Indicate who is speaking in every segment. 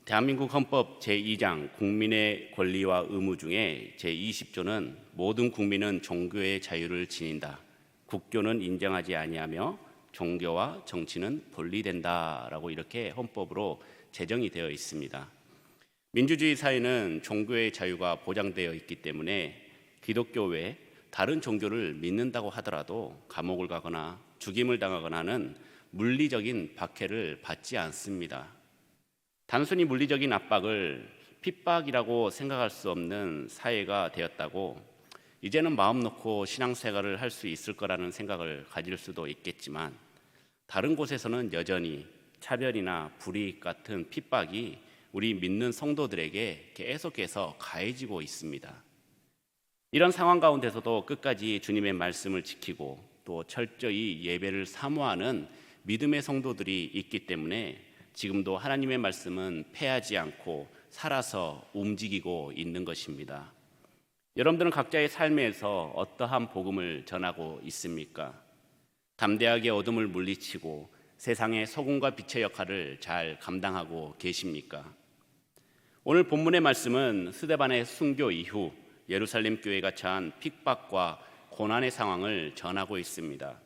Speaker 1: 대한민국 헌법 제2장 국민의 권리와 의무 중에 제20조는 모든 국민은 종교의 자유를 지닌다. 국교는 인정하지 아니하며 종교와 정치는 분리된다라고 이렇게 헌법으로 제정이 되어 있습니다. 민주주의 사회는 종교의 자유가 보장되어 있기 때문에 기독교 외 다른 종교를 믿는다고 하더라도 감옥을 가거나 죽임을 당하거나 하는 물리적인 박해를 받지 않습니다. 단순히 물리적인 압박을 핍박이라고 생각할 수 없는 사회가 되었다고 이제는 마음 놓고 신앙생활을 할 수 있을 거라는 생각을 가질 수도 있겠지만 다른 곳에서는 여전히 차별이나 불이익 같은 핍박이 우리 믿는 성도들에게 계속해서 가해지고 있습니다. 이런 상황 가운데서도 끝까지 주님의 말씀을 지키고 또 철저히 예배를 사모하는 믿음의 성도들이 있기 때문에 지금도 하나님의 말씀은 패하지 않고 살아서 움직이고 있는 것입니다. 여러분들은 각자의 삶에서 어떠한 복음을 전하고 있습니까? 담대하게 어둠을 물리치고 세상의 소금과 빛의 역할을 잘 감당하고 계십니까? 오늘 본문의 말씀은 스데반의 순교 이후 예루살렘 교회가 처한 핍박과 고난의 상황을 전하고 있습니다.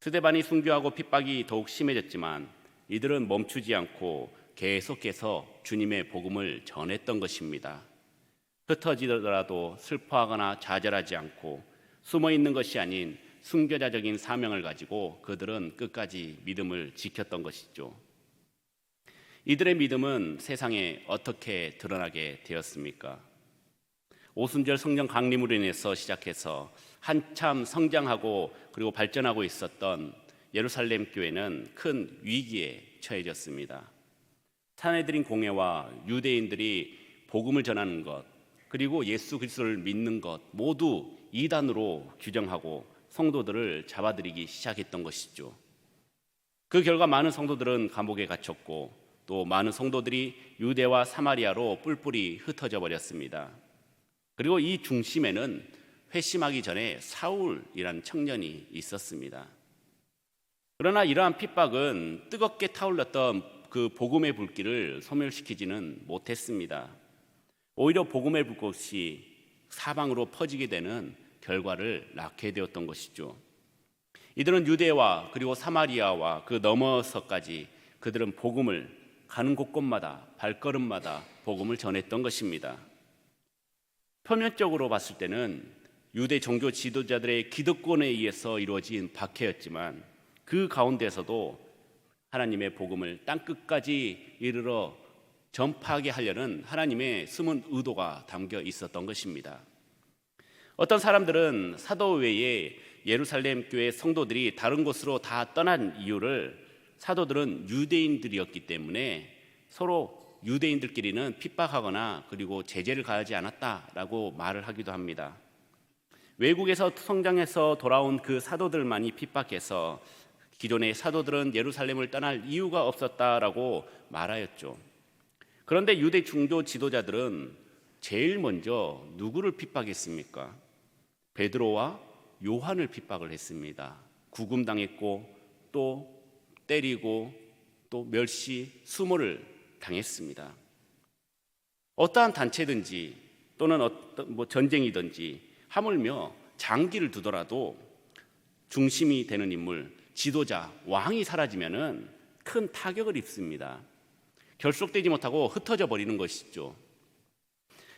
Speaker 1: 스데반이 순교하고 핍박이 더욱 심해졌지만 이들은 멈추지 않고 계속해서 주님의 복음을 전했던 것입니다. 흩어지더라도 슬퍼하거나 좌절하지 않고 숨어 있는 것이 아닌 순교자적인 사명을 가지고 그들은 끝까지 믿음을 지켰던 것이죠. 이들의 믿음은 세상에 어떻게 드러나게 되었습니까? 오순절 성령 강림으로 인해서 시작해서 한참 성장하고 그리고 발전하고 있었던 예루살렘 교회는 큰 위기에 처해졌습니다. 사내들인 공회와 유대인들이 복음을 전하는 것 그리고 예수 그리스도를 믿는 것 모두 이단으로 규정하고 성도들을 잡아들이기 시작했던 것이죠. 그 결과 많은 성도들은 감옥에 갇혔고 또 많은 성도들이 유대와 사마리아로 뿔뿔이 흩어져 버렸습니다. 그리고 이 중심에는 회심하기 전에 사울이라는 청년이 있었습니다. 그러나 이러한 핍박은 뜨겁게 타올랐던 그 복음의 불길을 소멸시키지는 못했습니다. 오히려 복음의 불꽃이 사방으로 퍼지게 되는 결과를 낳게 되었던 것이죠. 이들은 유대와 그리고 사마리아와 그 너머서까지 그들은 복음을 가는 곳곳마다 발걸음마다 복음을 전했던 것입니다. 표면적으로 봤을 때는 유대 종교 지도자들의 기득권에 의해서 이루어진 박해였지만 그 가운데서도 하나님의 복음을 땅끝까지 이르러 전파하게 하려는 하나님의 숨은 의도가 담겨 있었던 것입니다. 어떤 사람들은 사도 외에 예루살렘 교회 성도들이 다른 곳으로 다 떠난 이유를 사도들은 유대인들이었기 때문에 서로 유대인들끼리는 핍박하거나 그리고 제재를 가하지 않았다라고 말을 하기도 합니다. 외국에서 성장해서 돌아온 그 사도들만이 핍박해서 기존의 사도들은 예루살렘을 떠날 이유가 없었다라고 말하였죠. 그런데 유대 중도 지도자들은 제일 먼저 누구를 핍박했습니까? 베드로와 요한을 핍박을 했습니다. 구금당했고 또 때리고 또 멸시, 수모를 당했습니다. 어떠한 단체든지 또는 어떤 전쟁이든지 하물며 장기를 두더라도 중심이 되는 인물, 지도자, 왕이 사라지면은 큰 타격을 입습니다. 결속되지 못하고 흩어져 버리는 것이죠.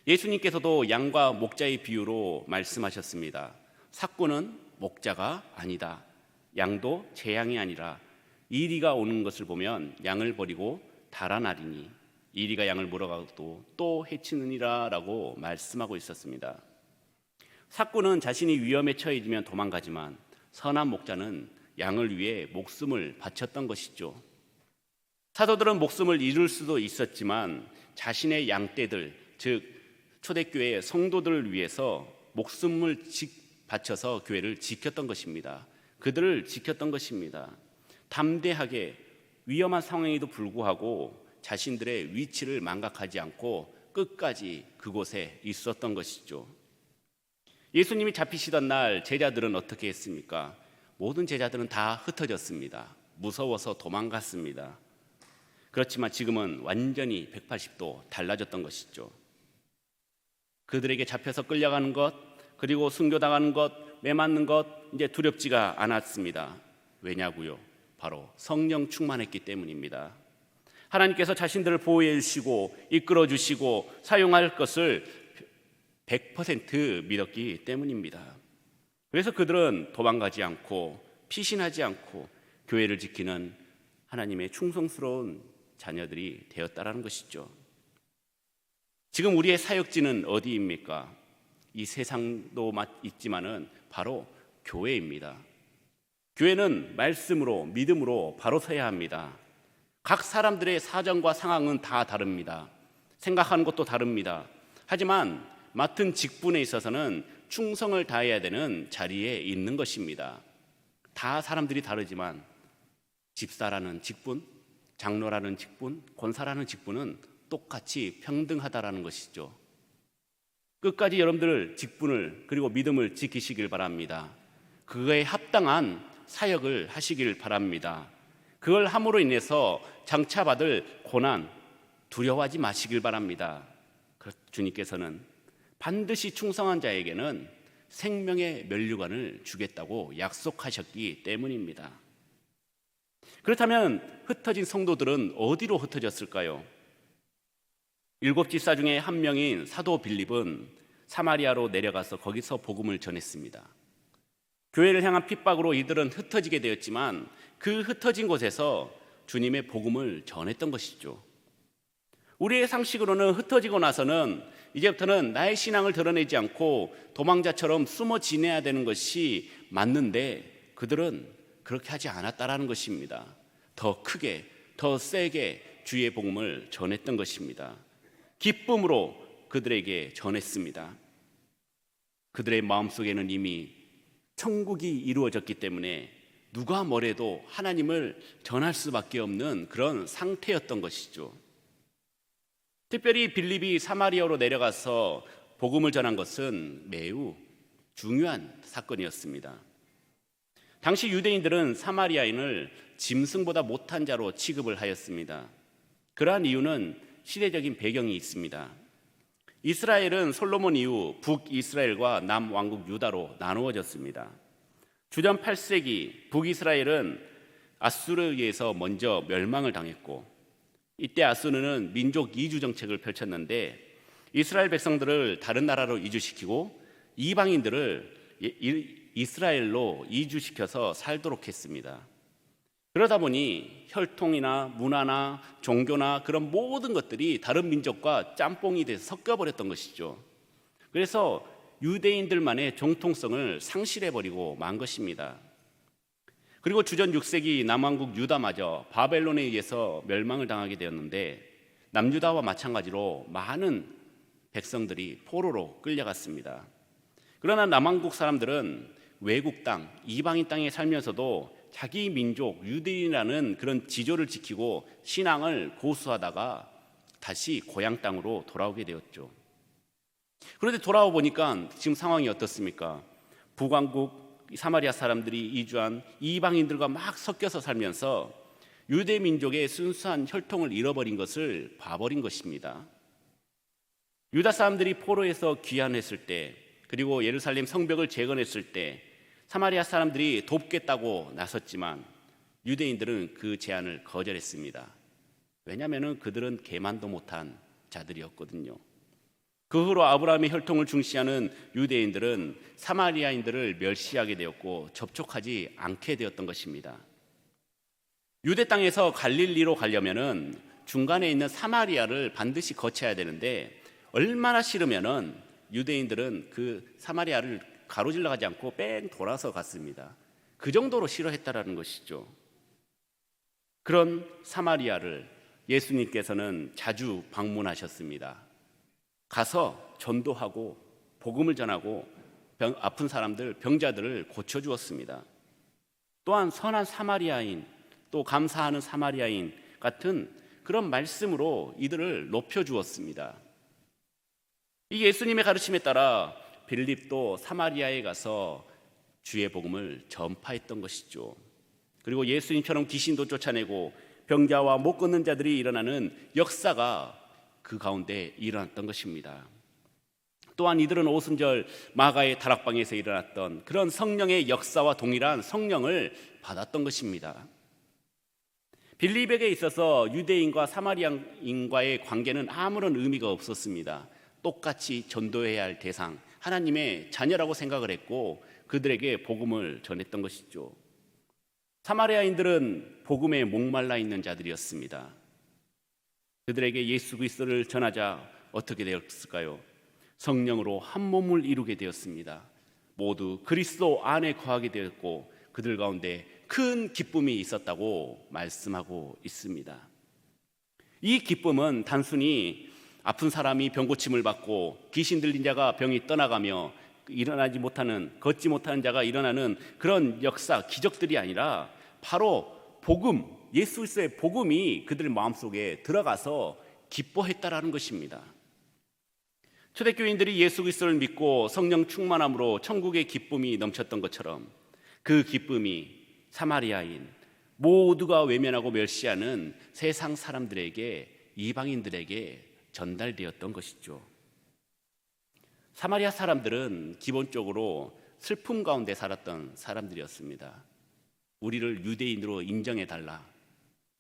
Speaker 1: 예수님께서도 양과 목자의 비유로 말씀하셨습니다. 삭구는 목자가 아니다. 양도 제 양이 아니라 이리가 오는 것을 보면 양을 버리고 달아나리니 이리가 양을 물어가도 또 해치느니라 라고 말씀하고 있었습니다. 삭구는 자신이 위험에 처해지면 도망가지만 선한 목자는 양을 위해 목숨을 바쳤던 것이죠. 사도들은 목숨을 잃을 수도 있었지만 자신의 양떼들, 즉 초대교회의 성도들을 위해서 목숨을 바쳐서 교회를 지켰던 것입니다. 그들을 지켰던 것입니다. 담대하게 위험한 상황에도 불구하고 자신들의 위치를 망각하지 않고 끝까지 그곳에 있었던 것이죠. 예수님이 잡히시던 날 제자들은 어떻게 했습니까? 모든 제자들은 다 흩어졌습니다. 무서워서 도망갔습니다. 그렇지만 지금은 완전히 180도 달라졌던 것이죠. 그들에게 잡혀서 끌려가는 것, 그리고 순교당하는 것, 매맞는 것 이제 두렵지가 않았습니다. 왜냐고요? 바로 성령 충만했기 때문입니다. 하나님께서 자신들을 보호해 주시고 이끌어 주시고 사용할 것을 100% 믿었기 때문입니다. 그래서 그들은 도망가지 않고 피신하지 않고 교회를 지키는 하나님의 충성스러운 자녀들이 되었다라는 것이죠. 지금 우리의 사역지는 어디입니까? 이 세상도 있지만은 바로 교회입니다. 교회는 말씀으로 믿음으로 바로 서야 합니다. 각 사람들의 사정과 상황은 다 다릅니다. 생각하는 것도 다릅니다. 하지만 맡은 직분에 있어서는 충성을 다해야 되는 자리에 있는 것입니다. 다 사람들이 다르지만 집사라는 직분, 장로라는 직분, 권사라는 직분은 똑같이 평등하다라는 것이죠. 끝까지 여러분들 직분을 그리고 믿음을 지키시길 바랍니다. 그거에 합당한 사역을 하시길 바랍니다. 그걸 함으로 인해서 장차받을 고난 두려워하지 마시길 바랍니다. 주님께서는 반드시 충성한 자에게는 생명의 면류관을 주겠다고 약속하셨기 때문입니다. 그렇다면 흩어진 성도들은 어디로 흩어졌을까요? 7 집사 중에 한 명인 사도 빌립은 사마리아로 내려가서 거기서 복음을 전했습니다. 교회를 향한 핍박으로 이들은 흩어지게 되었지만 그 흩어진 곳에서 주님의 복음을 전했던 것이죠. 우리의 상식으로는 흩어지고 나서는 이제부터는 나의 신앙을 드러내지 않고 도망자처럼 숨어 지내야 되는 것이 맞는데 그들은 그렇게 하지 않았다라는 것입니다. 더 크게, 더 세게 주의 복음을 전했던 것입니다. 기쁨으로 그들에게 전했습니다. 그들의 마음속에는 이미 천국이 이루어졌기 때문에 누가 뭐래도 하나님을 전할 수밖에 없는 그런 상태였던 것이죠. 특별히 빌립이 사마리아로 내려가서 복음을 전한 것은 매우 중요한 사건이었습니다. 당시 유대인들은 사마리아인을 짐승보다 못한 자로 취급을 하였습니다. 그러한 이유는 시대적인 배경이 있습니다. 이스라엘은 솔로몬 이후 북이스라엘과 남왕국 유다로 나누어졌습니다. 주전 8세기 북이스라엘은 아수르에 의해서 먼저 멸망을 당했고 이때 아수르는 민족 이주 정책을 펼쳤는데 이스라엘 백성들을 다른 나라로 이주시키고 이방인들을 이스라엘로 이주시켜서 살도록 했습니다. 그러다 보니 혈통이나 문화나 종교나 그런 모든 것들이 다른 민족과 짬뽕이 돼서 섞여버렸던 것이죠. 그래서 유대인들만의 정통성을 상실해버리고 만 것입니다. 그리고 주전 6세기 남왕국 유다마저 바벨론에 의해서 멸망을 당하게 되었는데 남유다와 마찬가지로 많은 백성들이 포로로 끌려갔습니다. 그러나 남왕국 사람들은 외국 땅, 이방인 땅에 살면서도 자기 민족 유대인이라는 그런 지조를 지키고 신앙을 고수하다가 다시 고향 땅으로 돌아오게 되었죠. 그런데 돌아와 보니까 지금 상황이 어떻습니까? 북왕국 사마리아 사람들이 이주한 이방인들과 막 섞여서 살면서 유대 민족의 순수한 혈통을 잃어버린 것을 봐버린 것입니다. 유다 사람들이 포로에서 귀환했을 때 그리고 예루살렘 성벽을 재건했을 때 사마리아 사람들이 돕겠다고 나섰지만 유대인들은 그 제안을 거절했습니다. 왜냐하면 그들은 계만도 못한 자들이었거든요. 그 후로 아브라함의 혈통을 중시하는 유대인들은 사마리아인들을 멸시하게 되었고 접촉하지 않게 되었던 것입니다. 유대 땅에서 갈릴리로 가려면은 중간에 있는 사마리아를 반드시 거쳐야 되는데 얼마나 싫으면은 유대인들은 그 사마리아를 가로질러 가지 않고 뺑 돌아서 갔습니다. 그 정도로 싫어했다라는 것이죠. 그런 사마리아를 예수님께서는 자주 방문하셨습니다. 가서 전도하고 복음을 전하고 아픈 사람들, 병자들을 고쳐주었습니다. 또한 선한 사마리아인, 또 감사하는 사마리아인 같은 그런 말씀으로 이들을 높여주었습니다. 이 예수님의 가르침에 따라 빌립도 사마리아에 가서 주의 복음을 전파했던 것이죠. 그리고 예수님처럼 귀신도 쫓아내고 병자와 못 걷는 자들이 일어나는 역사가 그 가운데 일어났던 것입니다. 또한 이들은 오순절 마가의 다락방에서 일어났던 그런 성령의 역사와 동일한 성령을 받았던 것입니다. 빌립에게 있어서 유대인과 사마리아인과의 관계는 아무런 의미가 없었습니다. 똑같이 전도해야 할 대상, 하나님의 자녀라고 생각을 했고 그들에게 복음을 전했던 것이죠. 사마리아인들은 복음에 목말라 있는 자들이었습니다. 그들에게 예수 그리스도를 전하자 어떻게 되었을까요? 성령으로 한 몸을 이루게 되었습니다. 모두 그리스도 안에 거하게 되었고 그들 가운데 큰 기쁨이 있었다고 말씀하고 있습니다. 이 기쁨은 단순히 아픈 사람이 병고침을 받고 귀신 들린 자가 병이 떠나가며 일어나지 못하는, 걷지 못하는 자가 일어나는 그런 역사, 기적들이 아니라 바로 복음, 예수 그리스도의 복음이 그들 마음속에 들어가서 기뻐했다라는 것입니다. 초대교인들이 예수 그리스도를 믿고 성령 충만함으로 천국의 기쁨이 넘쳤던 것처럼 그 기쁨이 사마리아인, 모두가 외면하고 멸시하는 세상 사람들에게, 이방인들에게 전달되었던 것이죠. 사마리아 사람들은 기본적으로 슬픔 가운데 살았던 사람들이었습니다. 우리를 유대인으로 인정해달라.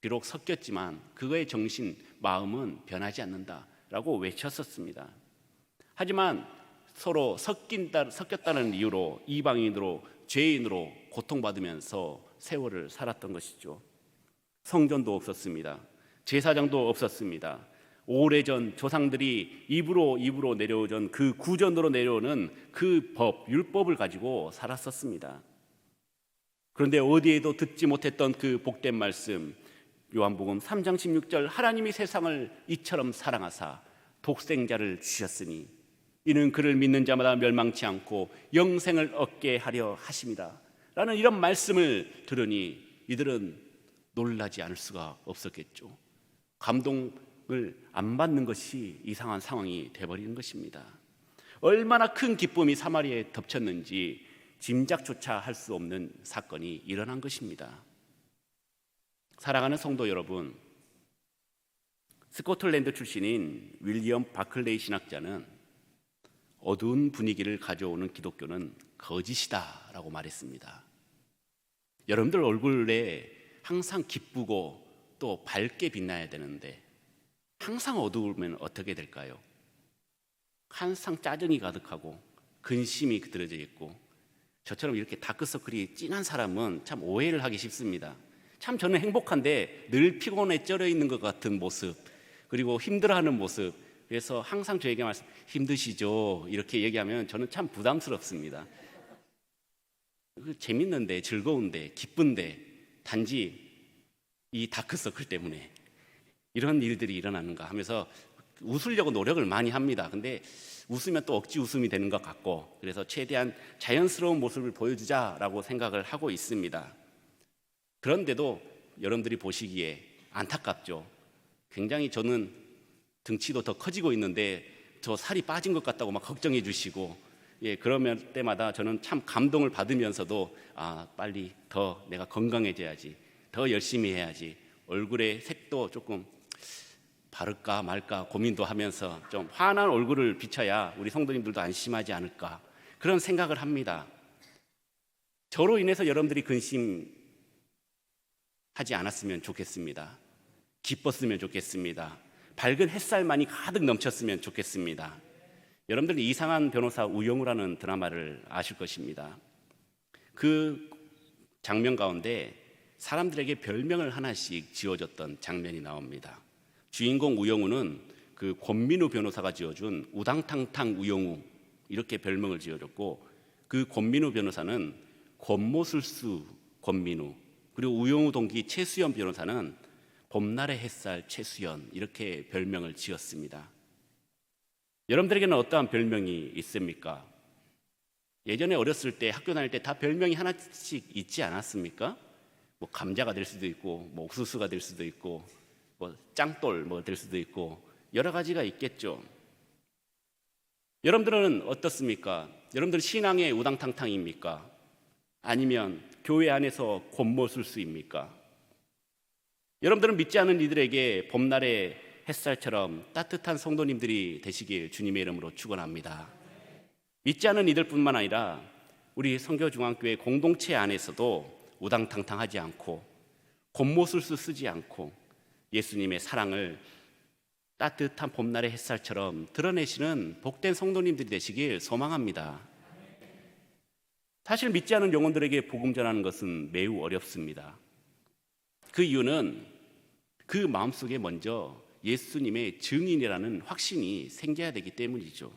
Speaker 1: 비록 섞였지만 그거의 정신, 마음은 변하지 않는다라고 외쳤었습니다. 하지만 서로 섞였다는 이유로 이방인으로, 죄인으로 고통받으면서 세월을 살았던 것이죠. 성전도 없었습니다. 제사장도 없었습니다. 오래전 조상들이 입으로 내려오던 그 구전으로 내려오는 그 법, 율법을 가지고 살았었습니다. 그런데 어디에도 듣지 못했던 그 복된 말씀, 요한복음 3장 16절, 하나님이 세상을 이처럼 사랑하사 독생자를 주셨으니 이는 그를 믿는 자마다 멸망치 않고 영생을 얻게 하려 하심이라 라는 이런 말씀을 들으니 이들은 놀라지 않을 수가 없었겠죠. 감동을 안 받는 것이 이상한 상황이 되어버리는 것입니다. 얼마나 큰 기쁨이 사마리아에 덮쳤는지 짐작조차 할 수 없는 사건이 일어난 것입니다. 사랑하는 성도 여러분, 스코틀랜드 출신인 윌리엄 바클레이 신학자는 어두운 분위기를 가져오는 기독교는 거짓이다 라고 말했습니다. 여러분들 얼굴에 항상 기쁘고 또 밝게 빛나야 되는데 항상 어두우면 어떻게 될까요? 항상 짜증이 가득하고 근심이 들어져 있고, 저처럼 이렇게 다크서클이 진한 사람은 참 오해를 하기 쉽습니다. 참 저는 행복한데 늘 피곤에 쩔어 있는 것 같은 모습, 그리고 힘들어하는 모습, 그래서 항상 저에게 힘드시죠? 이렇게 얘기하면 저는 참 부담스럽습니다. 재밌는데, 즐거운데, 기쁜데 단지 이 다크서클 때문에 이런 일들이 일어나는가 하면서 웃으려고 노력을 많이 합니다. 근데 웃으면 또 억지 웃음이 되는 것 같고, 그래서 최대한 자연스러운 모습을 보여주자라고 생각을 하고 있습니다. 그런데도 여러분들이 보시기에 안타깝죠. 굉장히 저는 등치도 더 커지고 있는데 저 살이 빠진 것 같다고 막 걱정해 주시고, 그러면 때마다 저는 참 감동을 받으면서도 빨리 더 내가 건강해져야지, 더 열심히 해야지, 얼굴의 색도 조금 바를까 말까 고민도 하면서 좀 환한 얼굴을 비춰야 우리 성도님들도 안심하지 않을까, 그런 생각을 합니다. 저로 인해서 여러분들이 근심하지 않았으면 좋겠습니다. 기뻤으면 좋겠습니다. 밝은 햇살만이 가득 넘쳤으면 좋겠습니다. 여러분들은 이상한 변호사 우영우라는 드라마를 아실 것입니다. 그 장면 가운데 사람들에게 별명을 하나씩 지어줬던 장면이 나옵니다. 주인공 우영우는 그 권민우 변호사가 지어준 우당탕탕 우영우, 이렇게 별명을 지어줬고, 그 권민우 변호사는 권모술수 권민우, 그리고 우영우 동기 최수연 변호사는 봄날의 햇살 최수연, 이렇게 별명을 지었습니다. 여러분들에게는 어떠한 별명이 있습니까? 예전에 어렸을 때 학교 다닐 때 다 별명이 하나씩 있지 않았습니까? 뭐 감자가 될 수도 있고, 뭐 옥수수가 될 수도 있고, 뭐 짱돌 뭐 될 수도 있고, 여러 가지가 있겠죠. 여러분들은 어떻습니까? 여러분들 신앙의 우당탕탕입니까? 아니면 교회 안에서 권모술수입니까? 여러분들은 믿지 않는 이들에게 봄날의 햇살처럼 따뜻한 성도님들이 되시길 주님의 이름으로 축원합니다. 믿지 않는 이들뿐만 아니라 우리 성교중앙교회 공동체 안에서도 우당탕탕하지 않고 겉모술수 쓰지 않고 예수님의 사랑을 따뜻한 봄날의 햇살처럼 드러내시는 복된 성도님들이 되시길 소망합니다. 사실 믿지 않는 영혼들에게 복음 전하는 것은 매우 어렵습니다. 그 이유는 그 마음속에 먼저 예수님의 증인이라는 확신이 생겨야 되기 때문이죠.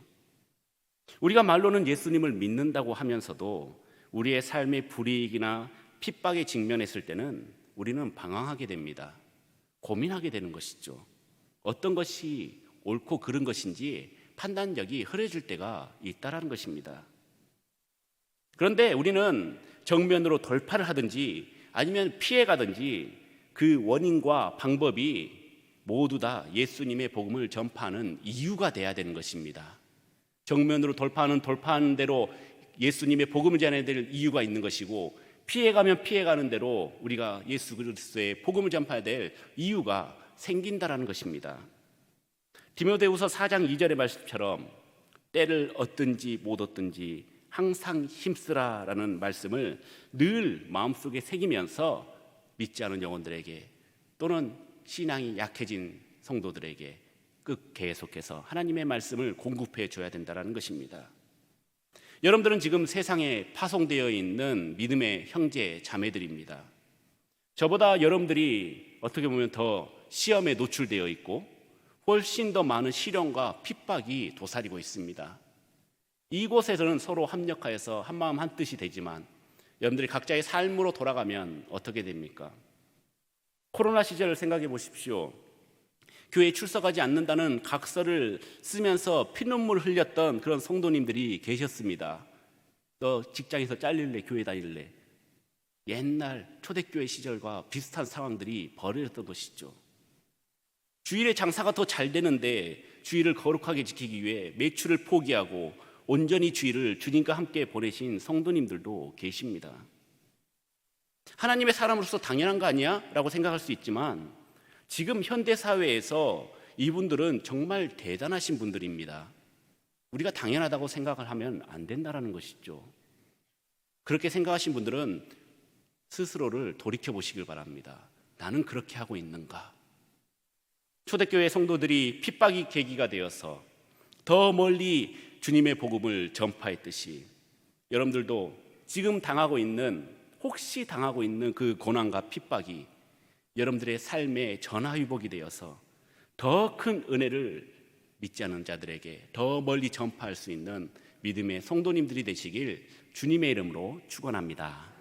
Speaker 1: 우리가 말로는 예수님을 믿는다고 하면서도 우리의 삶의 불이익이나 핍박에 직면했을 때는 우리는 방황하게 됩니다. 고민하게 되는 것이죠. 어떤 것이 옳고 그른 것인지 판단력이 흐려질 때가 있다라는 것입니다. 그런데 우리는 정면으로 돌파를 하든지 아니면 피해가든지 그 원인과 방법이 모두 다 예수님의 복음을 전파하는 이유가 돼야 되는 것입니다. 정면으로 돌파하는 대로 예수님의 복음을 전해야 될 이유가 있는 것이고, 피해가면 피해가는 대로 우리가 예수 그리스도의 복음을 전파해야 될 이유가 생긴다라는 것입니다. 디모데후서 4장 2절의 말씀처럼 때를 얻든지 못 얻든지 항상 힘쓰라라는 말씀을 늘 마음속에 새기면서 믿지 않은 영혼들에게 또는 신앙이 약해진 성도들에게 계속해서 하나님의 말씀을 공급해 줘야 된다는 것입니다. 여러분들은 지금 세상에 파송되어 있는 믿음의 형제 자매들입니다. 저보다 여러분들이 어떻게 보면 더 시험에 노출되어 있고 훨씬 더 많은 시련과 핍박이 도사리고 있습니다. 이곳에서는 서로 합력하여서 한마음 한뜻이 되지만 여러분들이 각자의 삶으로 돌아가면 어떻게 됩니까? 코로나 시절을 생각해 보십시오. 교회에 출석하지 않는다는 각서를 쓰면서 피눈물 흘렸던 그런 성도님들이 계셨습니다. 너 직장에서 잘릴래? 교회 다닐래? 옛날 초대교회 시절과 비슷한 상황들이 벌어졌던 것이죠. 주일에 장사가 더 잘 되는데 주일을 거룩하게 지키기 위해 매출을 포기하고 온전히 주일을 주님과 함께 보내신 성도님들도 계십니다. 하나님의 사람으로서 당연한 거 아니야? 라고 생각할 수 있지만 지금 현대사회에서 이분들은 정말 대단하신 분들입니다. 우리가 당연하다고 생각을 하면 안 된다는 것이죠. 그렇게 생각하신 분들은 스스로를 돌이켜보시길 바랍니다. 나는 그렇게 하고 있는가? 초대교회 성도들이 핍박이 계기가 되어서 더 멀리 주님의 복음을 전파했듯이 여러분들도 지금 혹시 당하고 있는 그 고난과 핍박이 여러분들의 삶의 전화위복이 되어서 더 큰 은혜를 믿지 않는 자들에게 더 멀리 전파할 수 있는 믿음의 성도님들이 되시길 주님의 이름으로 축원합니다.